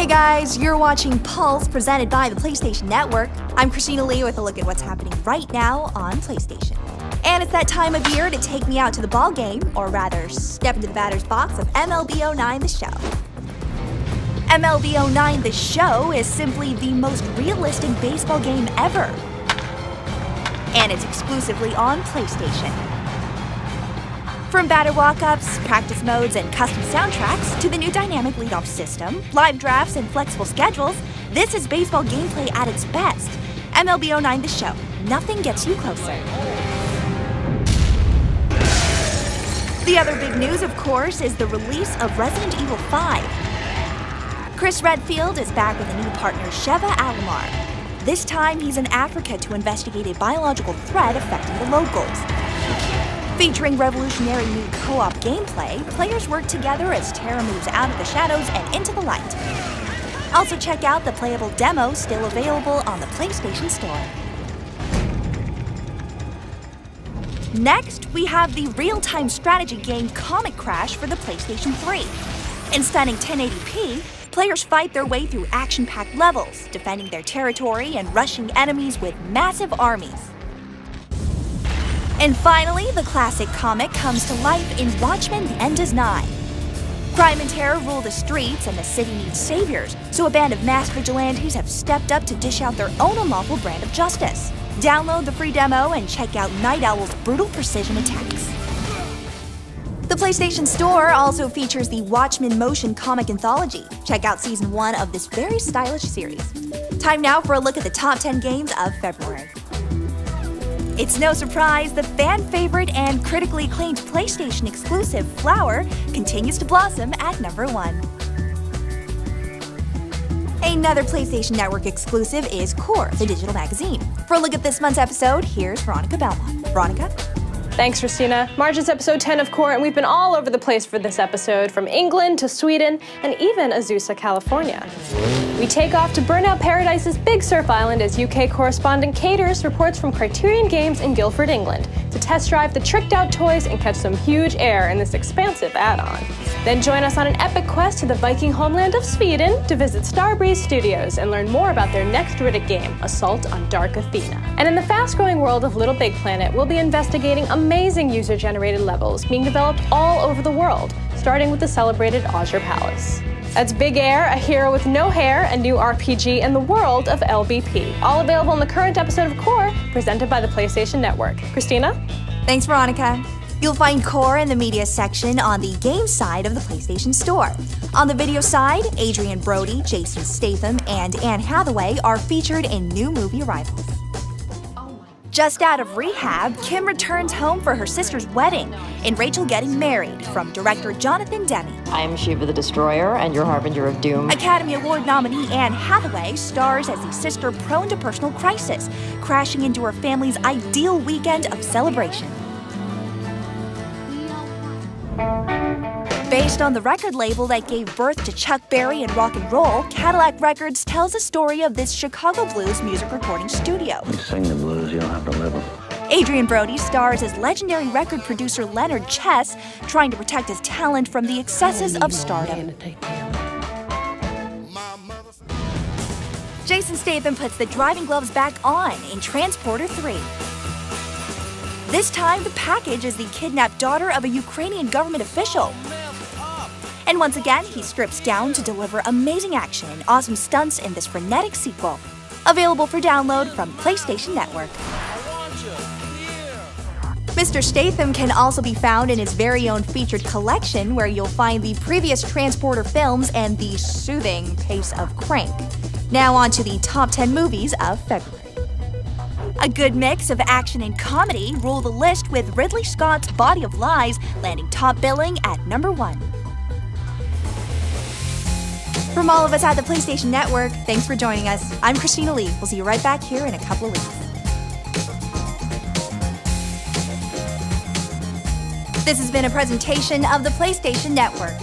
guys, you're watching Pulse presented by the PlayStation Network. I'm Christina Lee with a look at what's happening right now on PlayStation. And it's that time of year to take me out to the ball game, or rather, step into the batter's box of MLB09 The Show. MLB09 The Show is simply the most realistic baseball game ever. And it's exclusively on PlayStation. From batter walk-ups, practice modes, and custom soundtracks, to the new dynamic leadoff system, live drafts, and flexible schedules, this is baseball gameplay at its best. MLB09 The Show. Nothing gets you closer. The other big news, of course, is the release of Resident Evil 5. Chris Redfield is back with a new partner, Sheva Alomar. This time, he's in Africa to investigate a biological threat affecting the locals. Featuring revolutionary new co-op gameplay, players work together as Tara moves out of the shadows and into the light. Also check out the playable demo still available on the PlayStation Store. Next, we have the real-time strategy game Comic Crash for the PlayStation 3. In stunning 1080p, players fight their way through action-packed levels, defending their territory and rushing enemies with massive armies. And finally, the classic comic comes to life in Watchmen: The End Is Nigh. Crime and terror rule the streets, and the city needs saviors, so a band of masked vigilantes have stepped up to dish out their own unlawful brand of justice. Download the free demo and check out Night Owl's brutal precision attacks. The PlayStation Store also features the Watchmen motion comic anthology. Check out Season 1 of this very stylish series. Time now for a look at the top 10 games of February. It's no surprise the fan-favorite and critically acclaimed PlayStation exclusive Flower continues to blossom at number 1. Another PlayStation Network exclusive is Core, the digital magazine. For a look at this month's episode, here's Veronica Belmont. Veronica? Thanks, Christina. March is episode 10 of Core, and we've been all over the place for this episode, from England to Sweden, and even Azusa, California. We take off to Burnout Paradise's Big Surf Island as UK correspondent Caters reports from Criterion Games in Guildford, England, to test drive the tricked-out toys and catch some huge air in this expansive add-on. Then join us on an epic quest to the Viking homeland of Sweden to visit Starbreeze Studios and learn more about their next Riddick game, Assault on Dark Athena. And in the fast-growing world of Little Big Planet, we'll be investigating amazing user-generated levels being developed all over the world, starting with the celebrated Azure Palace. That's Big Air, a hero with no hair, a new RPG in the world of LBP. All available in the current episode of Core, presented by the PlayStation Network. Christina? Thanks, Veronica. You'll find Core in the media section on the game side of the PlayStation Store. On the video side, Adrian Brody, Jason Statham, and Anne Hathaway are featured in new movie arrivals. Just out of rehab, Kim returns home for her sister's wedding in Rachel Getting Married from director Jonathan Demme. I am Shiva the Destroyer and your Harbinger of Doom. Academy Award nominee Anne Hathaway stars as a sister prone to personal crisis, crashing into her family's ideal weekend of celebration. Based on the record label that gave birth to Chuck Berry and rock and roll, Cadillac Records tells the story of this Chicago blues music recording studio. You sing the blues, you don't have to live them. Adrian Brody stars as legendary record producer Leonard Chess, trying to protect his talent from the excesses of stardom. Jason Statham puts the driving gloves back on in Transporter 3. This time, the package is the kidnapped daughter of a Ukrainian government official. And once again, he strips down to deliver amazing action and awesome stunts in this frenetic sequel. Available for download from PlayStation Network. Mr. Statham can also be found in his very own featured collection, where you'll find the previous Transporter films and the soothing pace of Crank. Now on to the top 10 movies of February. A good mix of action and comedy rule the list, with Ridley Scott's Body of Lies landing top billing at number 1. From all of us at the PlayStation Network, thanks for joining us. I'm Christina Lee. We'll see you right back here in a couple of weeks. This has been a presentation of the PlayStation Network.